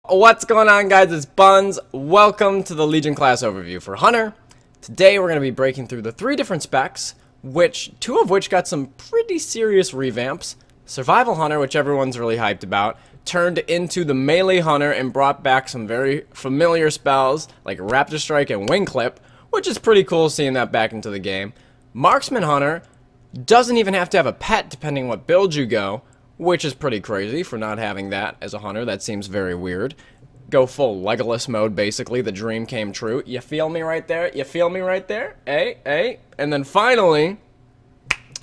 What's going on, guys? It's Buns. Welcome to the Legion class overview for Hunter. Today we're going to be breaking through the 3 different specs, two of which got some pretty serious revamps. Survival Hunter, which everyone's really hyped about, turned into the Melee Hunter and brought back some very familiar spells like Raptor Strike and Wing Clip, which is pretty cool seeing that back into the game. Marksman Hunter doesn't even have to have a pet depending what build you go, which is pretty crazy for not having that as a hunter. That seems very weird. Go full Legolas mode, basically. The dream came true. You feel me right there? You feel me right there? Hey. And then finally,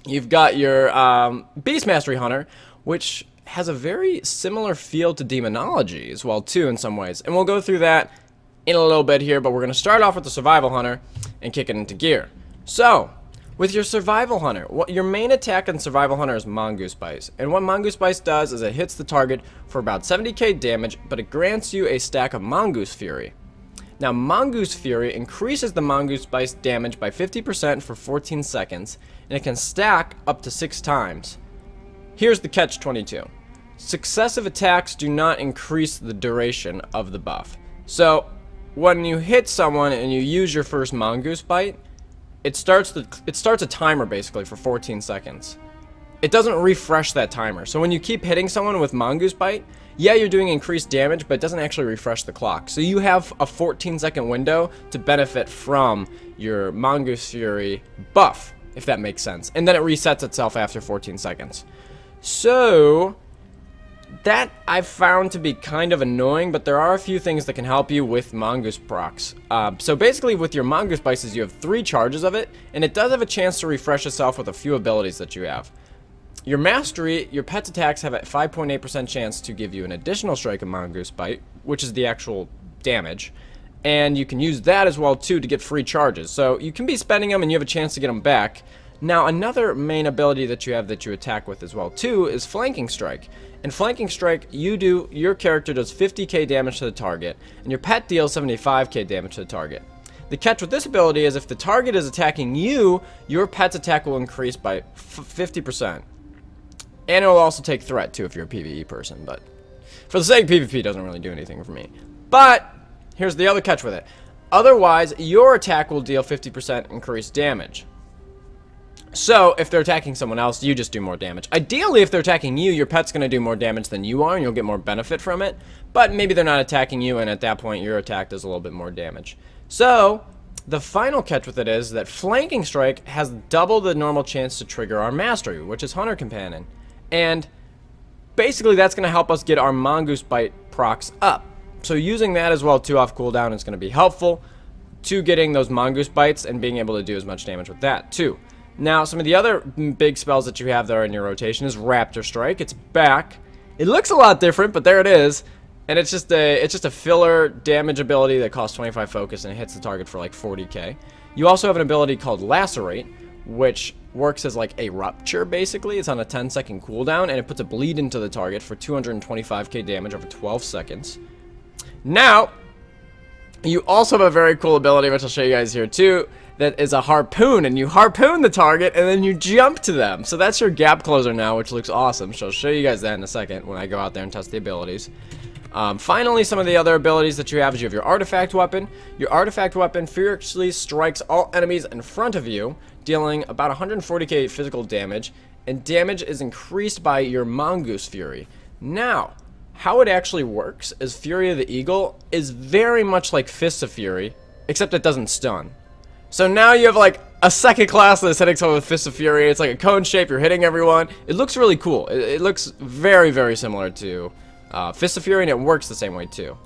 you've got your Beast Mastery Hunter, which has a very similar feel to Demonology as well, too, in some ways. And we'll go through that in a little bit here, but we're going to start off with the Survival Hunter and kick it into gear. So, with your Survival Hunter, your main attack on Survival Hunter is Mongoose Bite. And what Mongoose Bite does is it hits the target for about 70k damage, but it grants you a stack of Mongoose Fury. Now, Mongoose Fury increases the Mongoose Bite damage by 50% for 14 seconds, and it can stack up to 6 times. Here's the catch-22. Successive attacks do not increase the duration of the buff. So, when you hit someone and you use your first Mongoose Bite, it starts a timer basically for 14 seconds. It doesn't refresh that timer. So when you keep hitting someone with Mongoose Bite, yeah, you're doing increased damage, but it doesn't actually refresh the clock. So you have a 14-second window to benefit from your Mongoose Fury buff, if that makes sense. And then it resets itself after 14 seconds. So that I've found to be kind of annoying, but there are a few things that can help you with Mongoose procs. So basically with your Mongoose Bites, you have 3 charges of it, and it does have a chance to refresh itself with a few abilities that you have. Your Mastery, your pet's attacks have a 5.8% chance to give you an additional strike of Mongoose Bite, which is the actual damage. And you can use that as well too to get free charges. So you can be spending them and you have a chance to get them back. Now another main ability that you have that you attack with as well too is Flanking Strike. In Flanking Strike, your character does 50k damage to the target, and your pet deals 75k damage to the target. The catch with this ability is if the target is attacking you, your pet's attack will increase by 50%. And it will also take threat too if you're a PvE person, but for the sake of PvP, it doesn't really do anything for me. But here's the other catch with it. Otherwise, your attack will deal 50% increased damage. So, if they're attacking someone else, you just do more damage. Ideally, if they're attacking you, your pet's going to do more damage than you are, and you'll get more benefit from it. But maybe they're not attacking you, and at that point, your attack does a little bit more damage. So, the final catch with it is that Flanking Strike has double the normal chance to trigger our Mastery, which is Hunter Companion. And basically, that's going to help us get our Mongoose Bite procs up. So, using that as well, too, off cooldown is going to be helpful to getting those Mongoose Bites and being able to do as much damage with that, too. Now, some of the other big spells that you have there in your rotation is Raptor Strike. It's back. It looks a lot different, but there it is. And it's just a filler damage ability that costs 25 focus and it hits the target for like 40k. You also have an ability called Lacerate, which works as like a rupture, basically. It's on a 10-second cooldown, and it puts a bleed into the target for 225k damage over 12 seconds. Now, you also have a very cool ability, which I'll show you guys here too, that is a harpoon, and you harpoon the target and then you jump to them. So that's your gap closer now, which looks awesome. So I'll show you guys that in a second when I go out there and test the abilities. Finally, some of the other abilities that you have is you have your artifact weapon. Your artifact weapon fiercely strikes all enemies in front of you, dealing about 140k physical damage, and damage is increased by your Mongoose Fury. Now, how it actually works is Fury of the Eagle is very much like Fists of Fury, except it doesn't stun. So now you have like a second class that's hitting someone with Fists of Fury. It's like a cone shape, you're hitting everyone. It looks really cool. It looks very, very similar to Fists of Fury, and it works the same way too.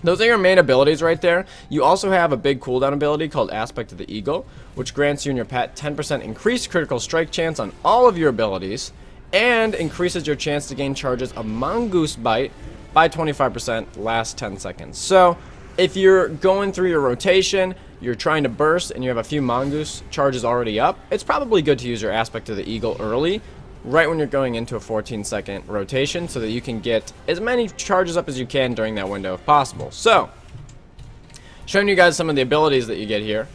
Those are your main abilities right there. You also have a big cooldown ability called Aspect of the Eagle, which grants you and your pet 10% increased critical strike chance on all of your abilities, and increases your chance to gain charges of Mongoose Bite by 25% last 10 seconds. So, if you're going through your rotation, you're trying to burst, and you have a few Mongoose charges already up, it's probably good to use your Aspect of the Eagle early, right when you're going into a 14-second rotation, so that you can get as many charges up as you can during that window if possible. So, showing you guys some of the abilities that you get here.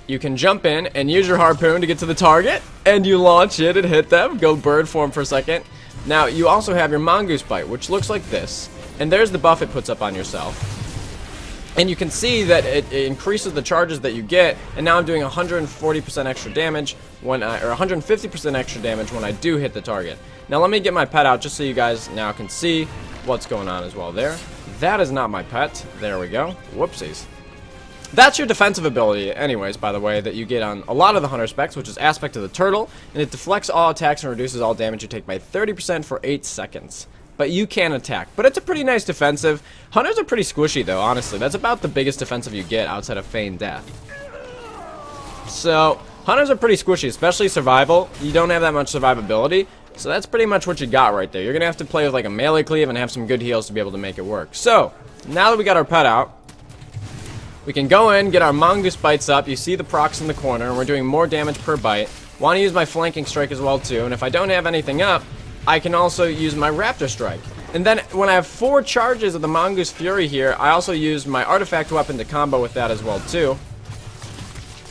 You can jump in and use your harpoon to get to the target, and you launch it and hit them. Go bird form for a second. Now, you also have your Mongoose Bite, which looks like this. And there's the buff it puts up on yourself. And you can see that it increases the charges that you get, and now I'm doing 140% extra damage when or 150% extra damage when I do hit the target. Now let me get my pet out just so you guys now can see what's going on as well there. That is not my pet. There we go. Whoopsies. That's your defensive ability anyways, by the way, that you get on a lot of the hunter specs, which is Aspect of the Turtle, and it deflects all attacks and reduces all damage you take by 30% for 8 seconds. But you can attack. But it's a pretty nice defensive. Hunters are pretty squishy though, honestly. That's about the biggest defensive you get outside of Feigned Death. So, hunters are pretty squishy, especially survival. You don't have that much survivability. So that's pretty much what you got right there. You're going to have to play with like a melee cleave and have some good heals to be able to make it work. So, now that we got our pet out, we can go in, get our mongoose bites up. You see the procs in the corner, and we're doing more damage per bite. Want to use my flanking strike as well too, and if I don't have anything up, I can also use my Raptor Strike. And then when I have 4 charges of the Mongoose Fury here, I also use my artifact weapon to combo with that as well too.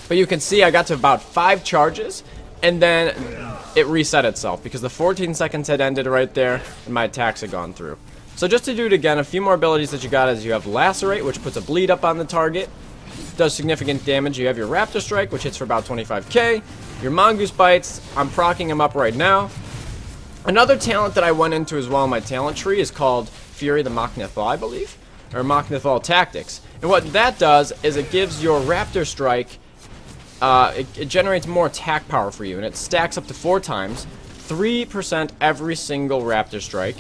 But you can see I got to about 5 charges, and then it reset itself because the 14 seconds had ended right there and my attacks had gone through. So just to do it again, a few more abilities that you got is you have Lacerate, which puts a bleed up on the target, does significant damage. You have your Raptor Strike, which hits for about 25k. Your Mongoose Bites, I'm proccing them up right now. Another talent that I went into as well in my talent tree is called Fury the Machnathal, I believe, or Machnathal Tactics. And what that does is it gives your Raptor Strike, it generates more attack power for you, and it stacks up to 4 times, 3% every single Raptor Strike,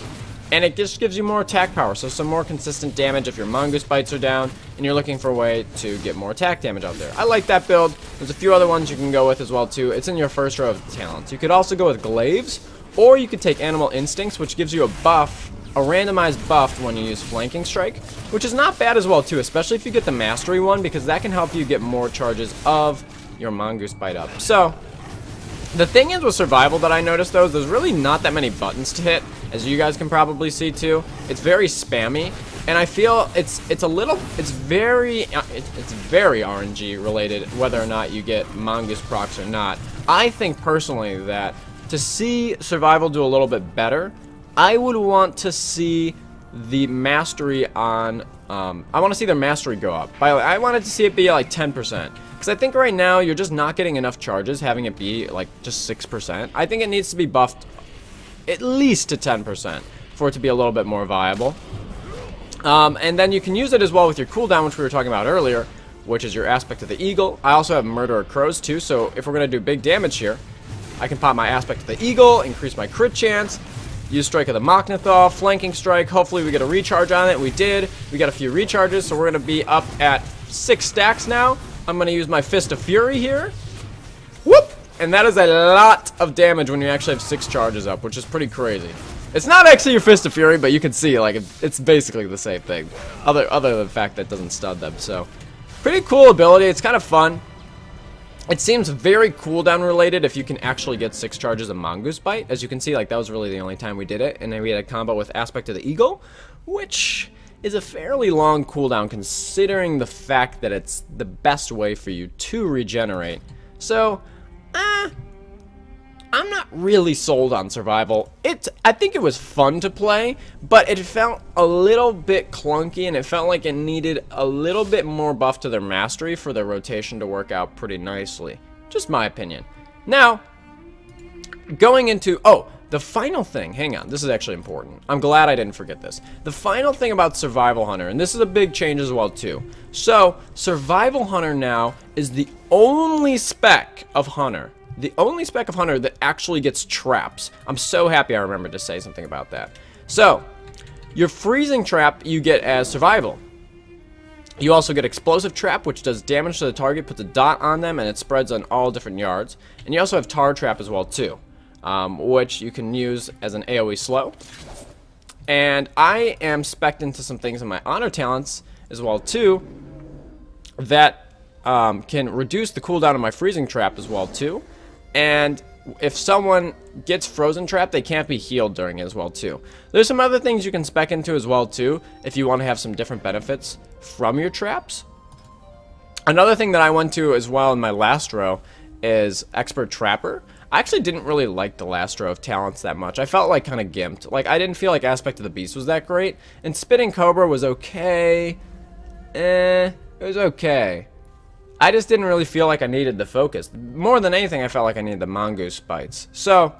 and it just gives you more attack power, so some more consistent damage if your Mongoose Bites are down, and you're looking for a way to get more attack damage out there. I like that build. There's a few other ones you can go with as well too. It's in your first row of talents. You could also go with Glaives, or you could take Animal Instincts, which gives you a buff, a randomized buff when you use Flanking Strike, which is not bad as well too, especially if you get the Mastery one, because that can help you get more charges of your Mongoose Bite up. So, the thing is with Survival that I noticed though is there's really not that many buttons to hit, as you guys can probably see too. It's very spammy, and I feel it's very RNG related whether or not you get Mongoose procs or not. I think personally that to see Survival do a little bit better, I would want to see the mastery on, I want to see their mastery go up. I wanted to see it be like 10%. Because I think right now you're just not getting enough charges having it be like just 6%. I think it needs to be buffed at least to 10% for it to be a little bit more viable. And then you can use it as well with your cooldown, which we were talking about earlier, which is your Aspect of the Eagle. I also have Murderer Crows too, so if we're going to do big damage here, I can pop my Aspect of the Eagle, increase my crit chance, use Strike of the Machnathal, Flanking Strike. Hopefully we get a recharge on it. We did. We got a few recharges, so we're going to be up at 6 stacks now. I'm going to use my Fist of Fury here. Whoop! And that is a lot of damage when you actually have 6 charges up, which is pretty crazy. It's not actually your Fist of Fury, but you can see, like, it's basically the same thing. Other than the fact that it doesn't stun them, so. Pretty cool ability. It's kind of fun. It seems very cooldown related if you can actually get 6 charges of Mongoose Bite. As you can see, like, that was really the only time we did it. And then we had a combo with Aspect of the Eagle, which is a fairly long cooldown considering the fact that it's the best way for you to regenerate. So, I'm not really sold on Survival. I think it was fun to play, but it felt a little bit clunky, and it felt like it needed a little bit more buff to their mastery for their rotation to work out pretty nicely. Just my opinion. Now, going into, the final thing, hang on, this is actually important. I'm glad I didn't forget this. The final thing about Survival Hunter, and this is a big change as well too. So, Survival Hunter now is the only spec of Hunter. The only spec of Hunter that actually gets traps. I'm so happy I remembered to say something about that. So, your freezing trap you get as Survival. You also get Explosive Trap, which does damage to the target, puts a dot on them, and it spreads on all different yards. And you also have Tar Trap as well too, which you can use as an AoE slow. And I am spec'd into some things in my Honor talents as well too that can reduce the cooldown of my freezing trap as well too. And if someone gets frozen trapped, they can't be healed during it as well too. There's some other things you can spec into as well too if you want to have some different benefits from your traps. Another thing that I went to as well in my last row is Expert Trapper. I actually didn't really like the last row of talents that much. I felt like kind of gimped. Like, I didn't feel like Aspect of the Beast was that great. And Spitting Cobra was okay. It was okay. I just didn't really feel like I needed the focus. More than anything, I felt like I needed the Mongoose bites. So,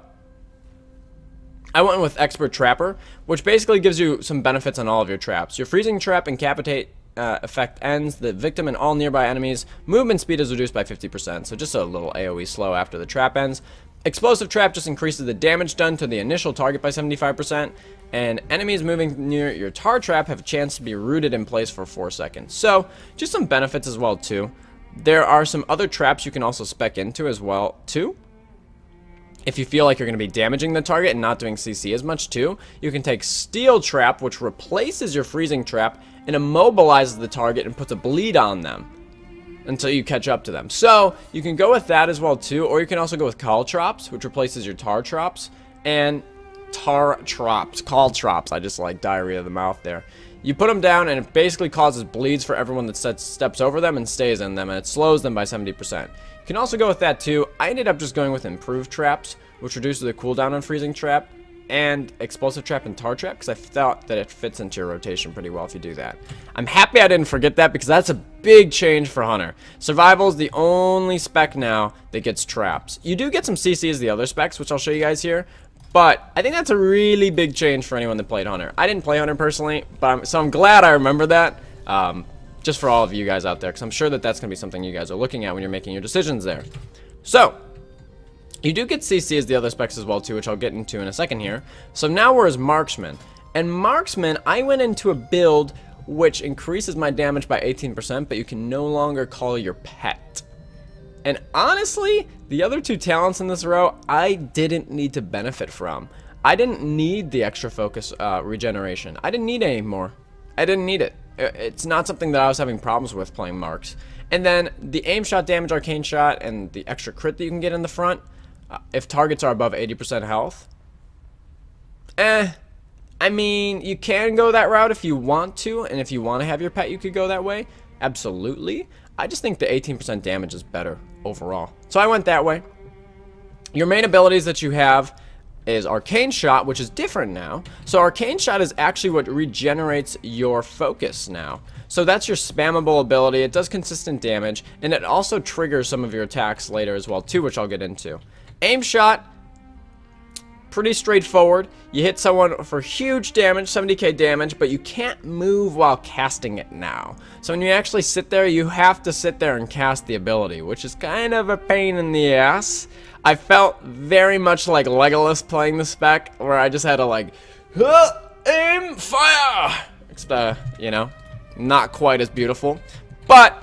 I went with Expert Trapper, which basically gives you some benefits on all of your traps. Your Freezing Trap Incapacitate effect ends the victim and all nearby enemies. Movement speed is reduced by 50%, so just a little AoE slow after the trap ends. Explosive Trap just increases the damage done to the initial target by 75%, and enemies moving near your tar trap have a chance to be rooted in place for 4 seconds. So, just some benefits as well, too. There are some other traps you can also spec into as well, too. If you feel like you're going to be damaging the target and not doing CC as much, too, you can take Steel Trap, which replaces your Freezing Trap and immobilizes the target and puts a bleed on them until you catch up to them. So, you can go with that as well, too, or you can also go with Caltrops, which replaces your Tar Trops, and Caltrops, I just like diarrhea of the mouth there. You put them down, and it basically causes bleeds for everyone that steps over them and stays in them, and it slows them by 70%. You can also go with that, too. I ended up just going with Improved Traps, which reduces the cooldown on Freezing Trap, and Explosive Trap and Tar Trap, because I thought that it fits into your rotation pretty well if you do that. I'm happy I didn't forget that, because that's a big change for Hunter. Survival is the only spec now that gets traps. You do get some CC as the other specs, which I'll show you guys here, but I think that's a really big change for anyone that played Hunter. I didn't play Hunter personally, but I'm glad I remember that, just for all of you guys out there, because I'm sure that that's going to be something you guys are looking at when you're making your decisions there. So, you do get CC as the other specs as well too, which I'll get into in a second here. So now we're as Marksman. And Marksman, I went into a build which increases my damage by 18%, but you can no longer call your pet. And honestly, the other two talents in this row, I didn't need to benefit from. I didn't need the extra focus regeneration. I didn't need it anymore. I didn't need it. It's not something that I was having problems with playing Marks. And then the aim shot damage, arcane shot, and the extra crit that you can get in the front, if targets are above 80% health. I mean, you can go that route if you want to, and if you want to have your pet, you could go that way. Absolutely. I just think the 18% damage is better overall. So I went that way. Your main abilities that you have is Arcane Shot, which is different now. So Arcane Shot is actually what regenerates your focus now. So that's your spammable ability. It does consistent damage, and it also triggers some of your attacks later as well too, which I'll get into. Aim Shot, pretty straightforward. You hit someone for huge damage, 70k damage, but you can't move while casting it now. So when you actually sit there, you have to sit there and cast the ability, which is kind of a pain in the ass. I felt very much like Legolas playing the spec, where I just had to like, aim, fire! Except, you know, not quite as beautiful. But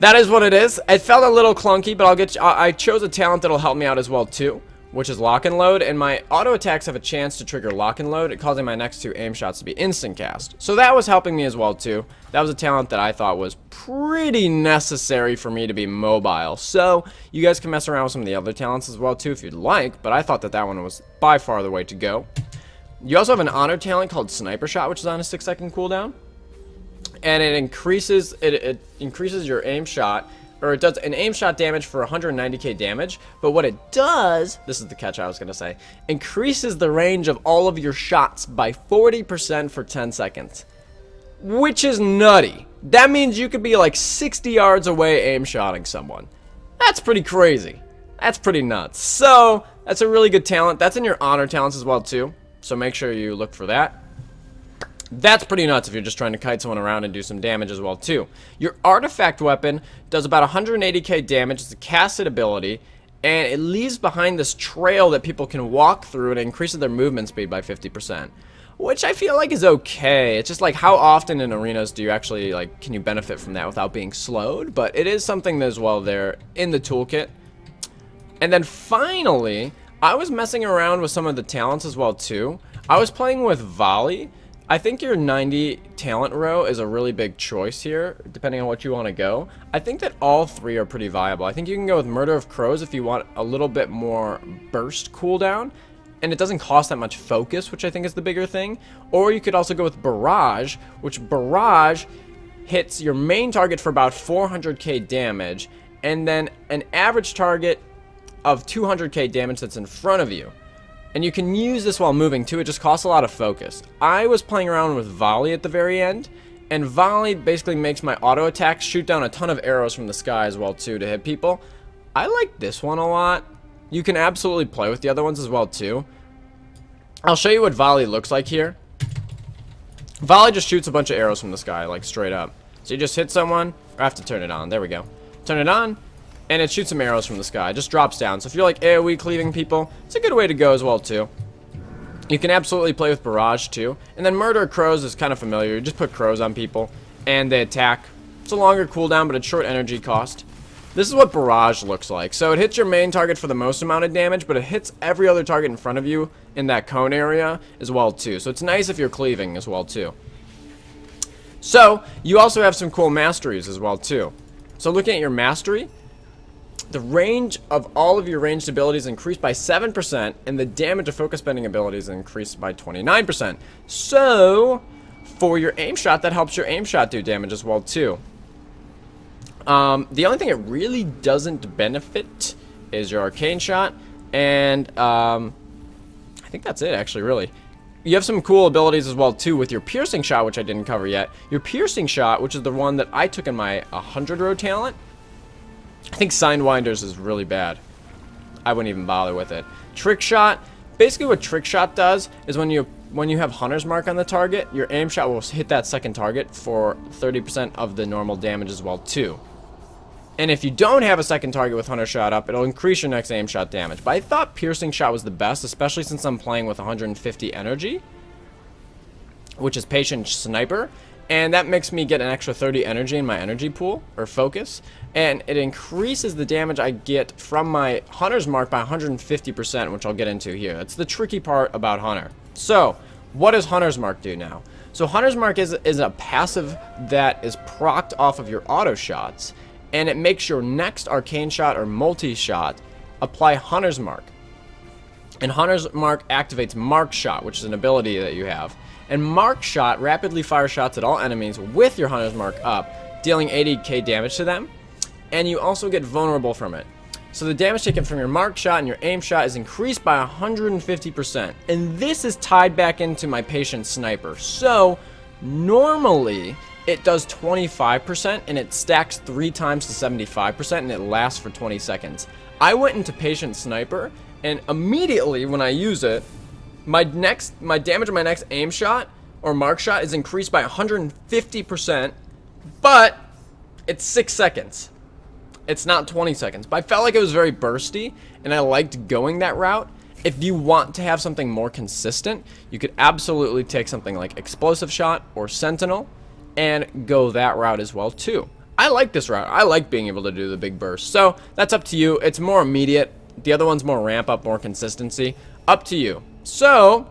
that is what it is. It felt a little clunky, but I chose a talent that'll help me out as well too, which is Lock and Load, and my auto attacks have a chance to trigger Lock and Load, causing my next two aim shots to be instant cast. So that was helping me as well too. That was a talent that I thought was pretty necessary for me to be mobile. So you guys can mess around with some of the other talents as well too if you'd like, but I thought that that one was by far the way to go. You also have an honor talent called Sniper Shot, which is on a 6-second cooldown, and it increases your aim shot, or it does an aim shot damage for 190k damage, but what it does, this is the catch I was going to say, increases the range of all of your shots by 40% for 10 seconds, which is nutty. That means you could be like 60 yards away aim shotting someone. That's pretty crazy. That's pretty nuts. So, that's a really good talent. That's in your honor talents as well too, so make sure you look for that. That's pretty nuts if you're just trying to kite someone around and do some damage as well too. Your artifact weapon does about 180k damage. It's a casted ability, and it leaves behind this trail that people can walk through, and it increases their movement speed by 50%, which I feel like is okay. It's just like, how often in arenas do you actually, like, can you benefit from that without being slowed? But it is something that is well there in the toolkit. And then finally, I was messing around with some of the talents as well too. I was playing with Volley. I think your 90 talent row is a really big choice here, depending on what you want to go. I think that all three are pretty viable. I think you can go with Murder of Crows if you want a little bit more burst cooldown, and it doesn't cost that much focus, which I think is the bigger thing. Or you could also go with Barrage, which Barrage hits your main target for about 400k damage, and then an average target of 200k damage that's in front of you. And you can use this while moving too, it just costs a lot of focus. I was playing around with volley at the very end, and volley basically makes my auto attacks shoot down a ton of arrows from the sky as well too to hit people. I like this one a lot. You can absolutely play with the other ones as well too. I'll show you what volley looks like here. Volley just shoots a bunch of arrows from the sky, like straight up. So you just hit someone, or I have to turn it on, there we go. Turn it on, and it shoots some arrows from the sky, it just drops down. So if you're like AoE cleaving people, it's a good way to go as well too. You can absolutely play with barrage too. And then murder crows is kind of familiar. You just put crows on people and they attack. It's a longer cooldown, but a short energy cost. This is what barrage looks like. So it hits your main target for the most amount of damage, but it hits every other target in front of you in that cone area as well too. So it's nice if you're cleaving as well too. So you also have some cool masteries as well too. So looking at your mastery, the range of all of your ranged abilities increased by 7%, and the damage of focus bending abilities increased by 29%. So, for your aim shot, that helps your aim shot do damage as well too. The only thing it really doesn't benefit is your arcane shot, and I think that's it actually, really. You have some cool abilities as well too with your piercing shot, which I didn't cover yet. Your piercing shot, which is the one that I took in my 100 row talent, I think Sidewinders is really bad. I wouldn't even bother with it. Trick shot. Basically what trick shot does is when you have Hunter's Mark on the target, your aim shot will hit that second target for 30% of the normal damage as well too. And if you don't have a second target with Hunter shot up, it'll increase your next aim shot damage. But I thought piercing shot was the best, especially since I'm playing with 150 energy, which is patient sniper. And that makes me get an extra 30 energy in my energy pool, or focus. And it increases the damage I get from my Hunter's Mark by 150%, which I'll get into here. That's the tricky part about Hunter. So, what does Hunter's Mark do now? So Hunter's Mark is a passive that is procced off of your auto shots. And it makes your next arcane shot or multi-shot apply Hunter's Mark. And Hunter's Mark activates Mark Shot, which is an ability that you have. And Mark Shot rapidly fires shots at all enemies with your Hunter's Mark up, dealing 80k damage to them. And you also get vulnerable from it. So the damage taken from your Mark Shot and your aim shot is increased by 150%. And this is tied back into my patient sniper. So normally it does 25% and it stacks 3 times to 75% and it lasts for 20 seconds. I went into patient sniper and immediately when I use it, my damage on my next aim shot or Mark Shot is increased by 150%, but it's 6 seconds. It's not 20 seconds. But I felt like it was very bursty, and I liked going that route. If you want to have something more consistent, you could absolutely take something like Explosive Shot or Sentinel and go that route as well too. I like this route. I like being able to do the big burst. So that's up to you. It's more immediate. The other one's more ramp up, more consistency. Up to you. So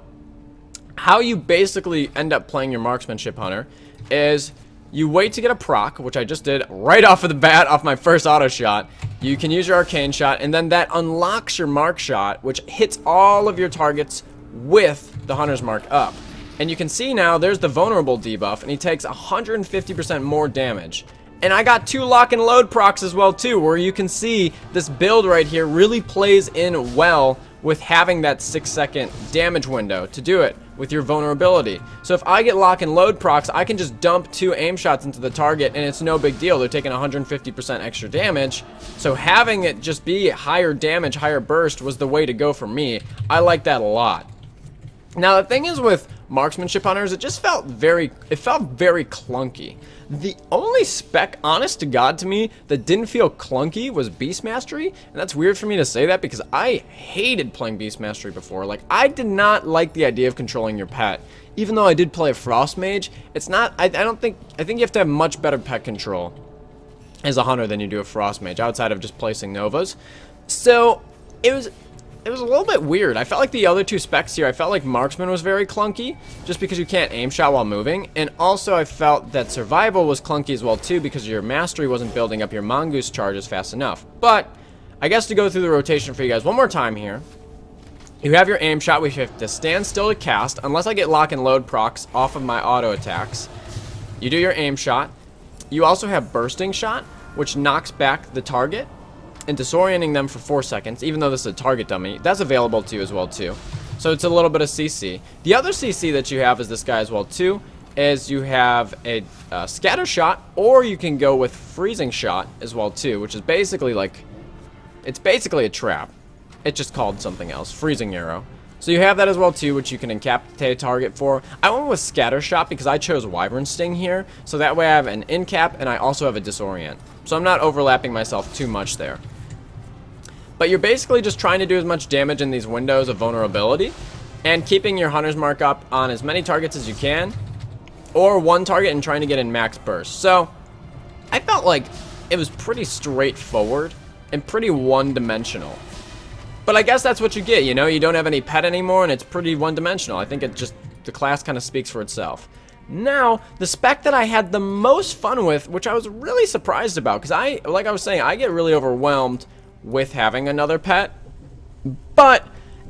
how you basically end up playing your marksmanship hunter is you wait to get a proc, which I just did right off of the bat off my first auto shot. You can use your arcane shot, and then that unlocks your Mark Shot, which hits all of your targets with the Hunter's Mark up. And you can see now there's the vulnerable debuff, and he takes 150% more damage. And I got 2 lock and load procs as well too, where you can see this build right here really plays in well with having that 6-second damage window to do it with your vulnerability. So if I get lock and load procs, I can just dump 2 aim shots into the target and it's no big deal. They're taking 150% extra damage. So having it just be higher damage, higher burst was the way to go for me. I like that a lot. Now the thing is with marksmanship hunters, it felt very clunky. The only spec, honest to God to me, that didn't feel clunky was Beast Mastery, and that's weird for me to say that because I hated playing Beast Mastery before. Like, I did not like the idea of controlling your pet. Even though I did play a Frost Mage, it's not, I think you have to have much better pet control as a hunter than you do a Frost Mage, outside of just placing Novas. So, it was a little bit weird. I felt like the other 2 specs here, I felt like Marksman was very clunky, just because you can't aim shot while moving, and also I felt that Survival was clunky as well too, because your Mastery wasn't building up your Mongoose charges fast enough. But, I guess to go through the rotation for you guys one more time here, you have your aim shot, which you have to stand still to cast, unless I get lock and load procs off of my auto attacks. You do your aim shot. You also have Bursting Shot, which knocks back the target, and disorienting them for 4 seconds, even though this is a target dummy. That's available to you as well too. So it's a little bit of CC. The other CC that you have is this guy as well too, is you have a scatter shot, or you can go with freezing shot as well too, which is basically like, it's basically a trap. It's just called something else, freezing arrow. So you have that as well too, which you can incapacitate a target for. I went with scatter shot because I chose wyvern sting here, so that way I have an incap and I also have a disorient. So I'm not overlapping myself too much there. But you're basically just trying to do as much damage in these windows of vulnerability and keeping your hunter's mark up on as many targets as you can, or one target and trying to get in max burst. So I felt like it was pretty straightforward and pretty one-dimensional. But I guess that's what you get, you know? You don't have any pet anymore and it's pretty one-dimensional. I think it just, the class kind of speaks for itself. Now, the spec that I had the most fun with, which I was really surprised about, because like I was saying, I get really overwhelmed with having another pet. But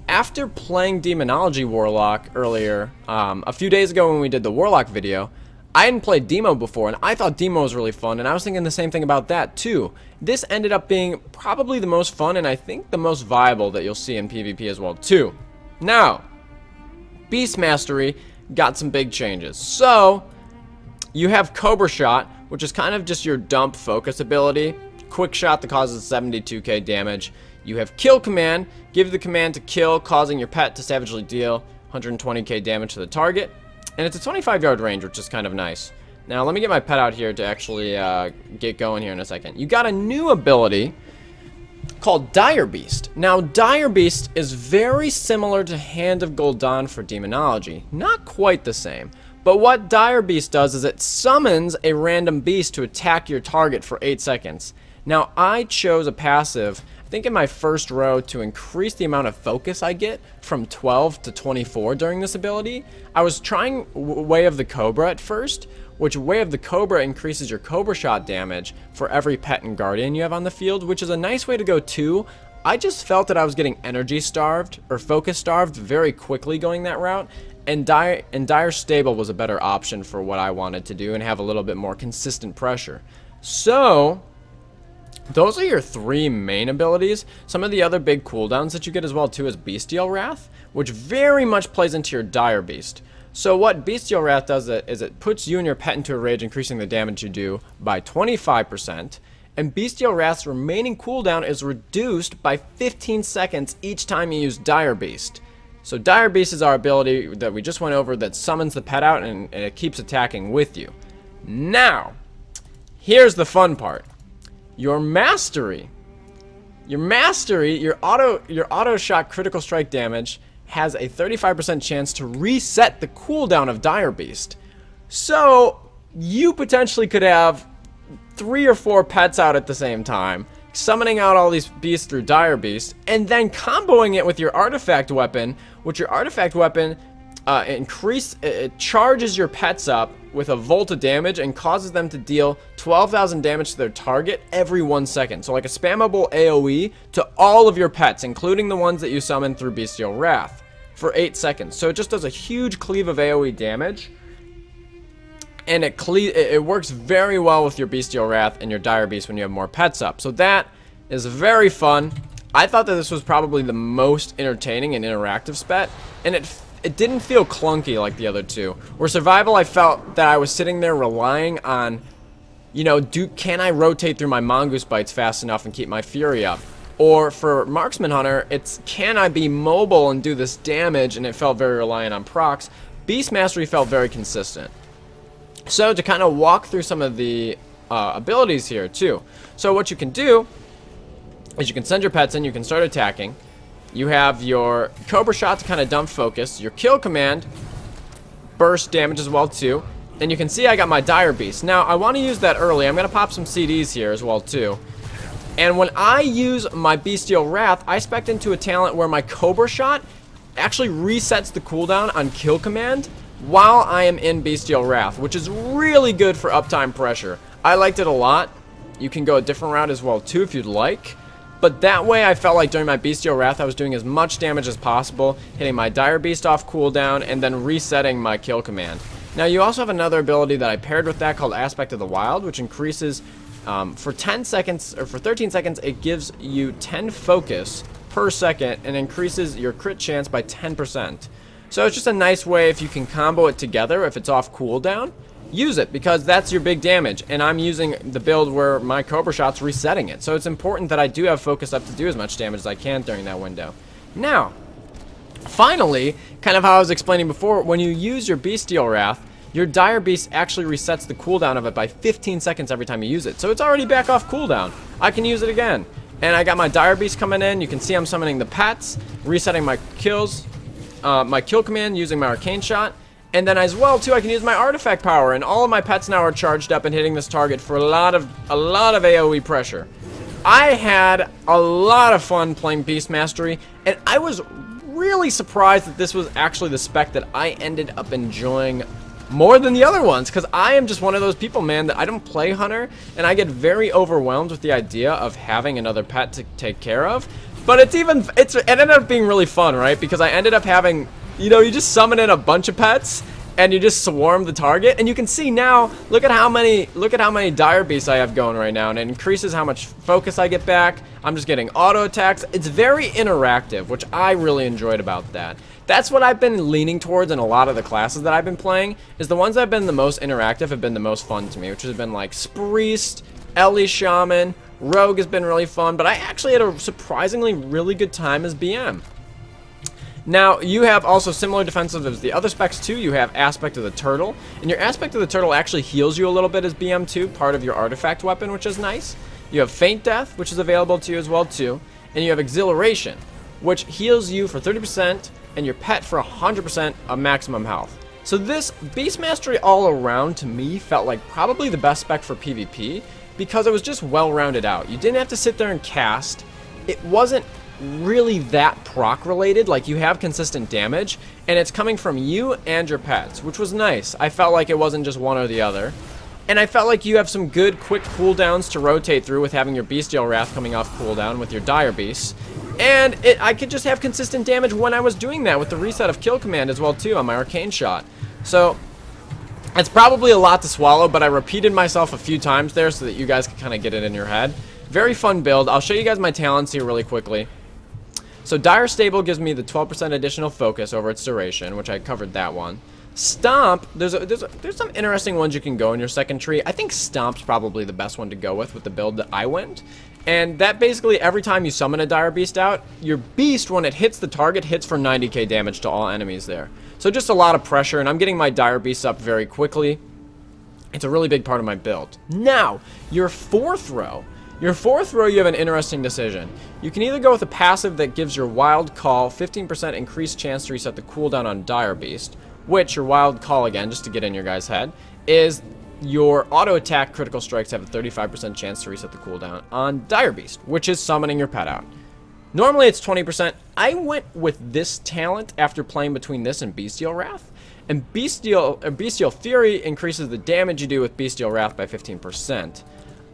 after playing Demonology Warlock earlier, a few days ago when we did the Warlock video, I hadn't played Demo before, and I thought Demo was really fun, and I was thinking the same thing about that too. This ended up being probably the most fun, and I think the most viable that you'll see in PvP as well too. Now, Beast Mastery got some big changes. So, you have Cobra Shot, which is kind of just your dump focus ability. Quick shot that causes 72k damage. You have Kill Command, give the command to kill, causing your pet to savagely deal 120k damage to the target. And it's a 25-yard range, which is kind of nice. Now, let me get my pet out here to actually get going here in a second. You got a new ability called Dire Beast. Now, Dire Beast is very similar to Hand of Gul'dan for Demonology. Not quite the same. But what Dire Beast does is it summons a random beast to attack your target for 8 seconds. Now, I chose a passive, I think in my first row, to increase the amount of focus I get from 12 to 24 during this ability. I was trying Way of the Cobra at first, which Way of the Cobra increases your Cobra Shot damage for every pet and guardian you have on the field, which is a nice way to go too. I just felt that I was getting energy starved, or focus starved, very quickly going that route, and Dire Stable was a better option for what I wanted to do and have a little bit more consistent pressure. So, those are your 3 main abilities. Some of the other big cooldowns that you get as well too is Bestial Wrath, which very much plays into your Dire Beast. So what Bestial Wrath does is it puts you and your pet into a rage, increasing the damage you do by 25%. And Bestial Wrath's remaining cooldown is reduced by 15 seconds each time you use Dire Beast. So Dire Beast is our ability that we just went over that summons the pet out and it keeps attacking with you. Now, here's the fun part. Your mastery, your auto shot critical strike damage has a 35% chance to reset the cooldown of Dire Beast. So you potentially could have 3 or 4 pets out at the same time, summoning out all these beasts through Dire Beast, and then comboing it with your artifact weapon, which your artifact weapon it charges your pets up with a volt of damage and causes them to deal 12,000 damage to their target every 1 second. So like a spammable AoE to all of your pets, including the ones that you summon through Bestial Wrath, for 8 seconds. So it just does a huge cleave of AoE damage, and it works very well with your Bestial Wrath and your Dire Beast when you have more pets up. So that is very fun. I thought that this was probably the most entertaining and interactive spec, and it didn't feel clunky like the other two. Where Survival, I felt that I was sitting there relying on, you know, can I rotate through my Mongoose Bites fast enough and keep my Fury up? Or for Marksman Hunter, it's can I be mobile and do this damage, and it felt very reliant on procs. Beast Mastery felt very consistent. So to kind of walk through some of the abilities here too. So what you can do is you can send your pets in, you can start attacking. You have your Cobra Shot to kind of dump focus, your Kill Command, burst damage as well too, and you can see I got my Dire Beast. Now I want to use that early. I'm going to pop some CDs here as well too. And when I use my Bestial Wrath, I spec into a talent where my Cobra Shot actually resets the cooldown on Kill Command while I am in Bestial Wrath, which is really good for uptime pressure. I liked it a lot. You can go a different route as well too if you'd like. But that way I felt like during my Bestial Wrath I was doing as much damage as possible, hitting my Dire Beast off cooldown, and then resetting my Kill Command. Now you also have another ability that I paired with that called Aspect of the Wild, which increases For 10 seconds, or for 13 seconds, it gives you 10 focus per second and increases your crit chance by 10%. So it's just a nice way if you can combo it together, if it's off cooldown, use it, because that's your big damage. And I'm using the build where my Cobra Shot's resetting it. So it's important that I do have focus up to do as much damage as I can during that window. Now, finally, kind of how I was explaining before, when you use your Bestial Wrath, your Dire Beast actually resets the cooldown of it by 15 seconds every time you use it. So it's already back off cooldown. I can use it again. And I got my Dire Beast coming in. You can see I'm summoning the pets, resetting my kills, my kill command using my Arcane Shot. And then as well, too, I can use my Artifact Power. And all of my pets now are charged up and hitting this target for a lot of AoE pressure. I had a lot of fun playing Beast Mastery, and I was really surprised that this was actually the spec that I ended up enjoying more than the other ones, because I am just one of those people, man, that I don't play Hunter, and I get very overwhelmed with the idea of having another pet to take care of. But it ended up being really fun, right? Because I ended up having, you know, you just summon in a bunch of pets, and you just swarm the target, and you can see now, look at how many Dire Beasts I have going right now, and it increases how much focus I get back. I'm just getting auto attacks. It's very interactive, which I really enjoyed about that. That's what I've been leaning towards in a lot of the classes that I've been playing, is the ones that have been the most interactive have been the most fun to me, which has been like Priest, Ellie Shaman, Rogue has been really fun, but I actually had a surprisingly really good time as BM. Now, you have also similar defensive as the other specs too. You have Aspect of the Turtle, and your Aspect of the Turtle actually heals you a little bit as BM too, part of your artifact weapon, which is nice. You have Faint Death, which is available to you as well too, and you have Exhilaration, which heals you for 30%, and your pet for 100% of maximum health. So this Beast Mastery all around to me felt like probably the best spec for PvP, because it was just well rounded out. You didn't have to sit there and cast. It wasn't really that proc related, like you have consistent damage, and it's coming from you and your pets, which was nice. I felt like it wasn't just one or the other. And I felt like you have some good quick cooldowns to rotate through with having your Bestial Wrath coming off cooldown with your Dire Beasts. And I could just have consistent damage when I was doing that with the reset of Kill Command as well too on my Arcane Shot. So it's probably a lot to swallow, but I repeated myself a few times there so that you guys can kind of get it in your head. Very fun build. I'll show you guys my talents here really quickly. So Dire Stable gives me the 12% additional focus over its duration, which I covered that one. Stomp, there's some interesting ones you can go in your second tree. I think Stomp's probably the best one to go with the build that I went. And that basically, every time you summon a Dire Beast out, your beast, when it hits the target, hits for 90k damage to all enemies there. So just a lot of pressure, and I'm getting my Dire Beasts up very quickly. It's a really big part of my build. Now, your fourth row. Your fourth row, you have an interesting decision. You can either go with a passive that gives your Wild Call 15% increased chance to reset the cooldown on Dire Beast, which your Wild Call, again, just to get in your guys' head, is your auto attack critical strikes have a 35% chance to reset the cooldown on Dire Beast, which is summoning your pet out. Normally it's 20%. I went with this talent after playing between this and Bestial Wrath, and Bestial Fury increases the damage you do with Bestial Wrath by 15%.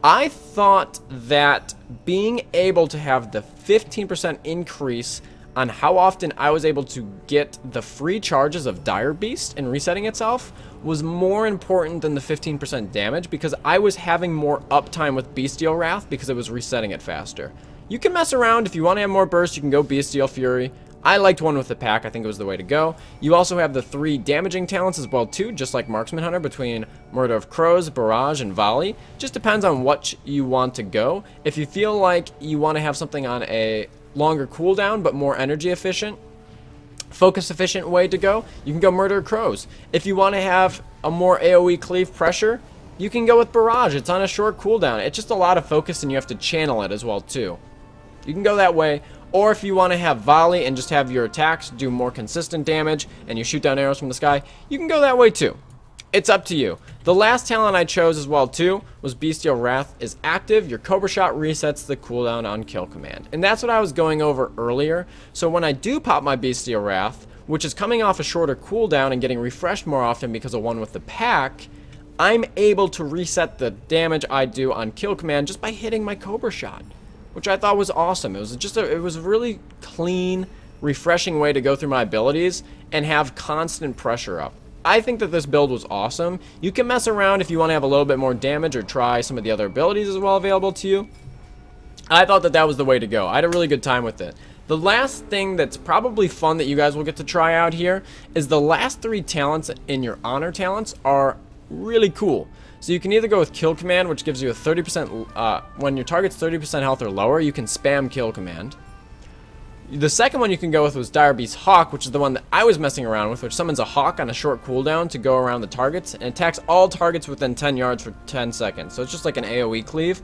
I thought that being able to have the 15% increase on how often I was able to get the free charges of Dire Beast and resetting itself was more important than the 15% damage, because I was having more uptime with Bestial Wrath because it was resetting it faster. You can mess around. If you want to have more burst, you can go Bestial Fury. I liked one with the pack. I think it was the way to go. You also have the 3 damaging talents as well too, just like Marksman Hunter, between Murder of Crows, Barrage, and Volley. Just depends on what you want to go. If you feel like you want to have something on a longer cooldown but more energy efficient, focus efficient way to go, you can go Murder of Crows. If you want to have a more AoE cleave pressure, you can go with Barrage. It's on a short cooldown. It's just a lot of focus, and you have to channel it as well too. You can go that way. Or if you want to have Volley and just have your attacks do more consistent damage and you shoot down arrows from the sky, you can go that way too. It's up to you. The last talent I chose as well too was Bestial Wrath is active. Your Cobra Shot resets the cooldown on Kill Command. And that's what I was going over earlier. So when I do pop my Bestial Wrath, which is coming off a shorter cooldown and getting refreshed more often because of one with the pack, I'm able to reset the damage I do on Kill Command just by hitting my Cobra Shot, which I thought was awesome. It was a really clean, refreshing way to go through my abilities and have constant pressure up. I think that this build was awesome. You can mess around if you want to have a little bit more damage or try some of the other abilities as well available to you. I thought that that was the way to go. I had a really good time with it. The last thing that's probably fun that you guys will get to try out here is the last 3 talents in your honor talents are really cool. So you can either go with Kill Command, which gives you a 30%, when your target's 30% health or lower, you can spam Kill Command. The second one you can go with was Dire Beast's Hawk, which is the one that I was messing around with, which summons a hawk on a short cooldown to go around the targets and attacks all targets within 10 yards for 10 seconds. So it's just like an AoE cleave.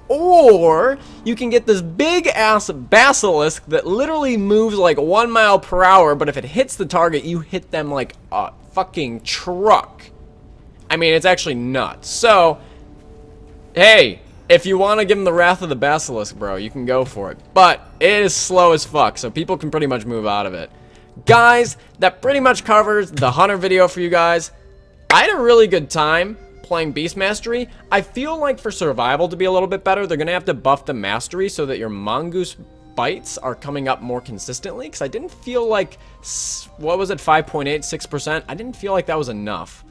Or you can get this big ass basilisk that literally moves like 1 mile per hour, but if it hits the target, you hit them like a fucking truck. I mean, it's actually nuts. So, hey, if you want to give him the Wrath of the Basilisk, bro, you can go for it. But it is slow as fuck, so people can pretty much move out of it. Guys, that pretty much covers the Hunter video for you guys. I had a really good time playing Beast Mastery. I feel like for survival to be a little bit better, they're going to have to buff the mastery so that your mongoose bites are coming up more consistently. Because I didn't feel like, what was it, 5.8, 6%? I didn't feel like that was enough.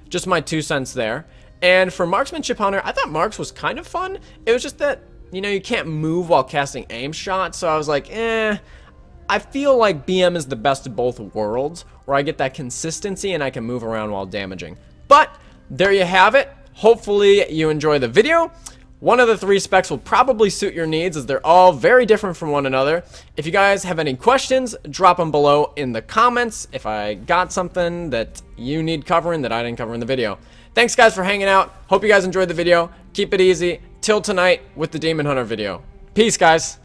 Just my 2 cents there. And for Marksmanship Hunter, I thought Marks was kind of fun. It was just that, you know, you can't move while casting aim shots. So I was like, I feel like BM is the best of both worlds, where I get that consistency and I can move around while damaging. But there you have it. Hopefully you enjoy the video. One of the 3 specs will probably suit your needs, as they're all very different from one another. If you guys have any questions, drop them below in the comments if I got something that you need covering that I didn't cover in the video. Thanks guys for hanging out. Hope you guys enjoyed the video. Keep it easy. Till tonight with the Demon Hunter video. Peace, guys.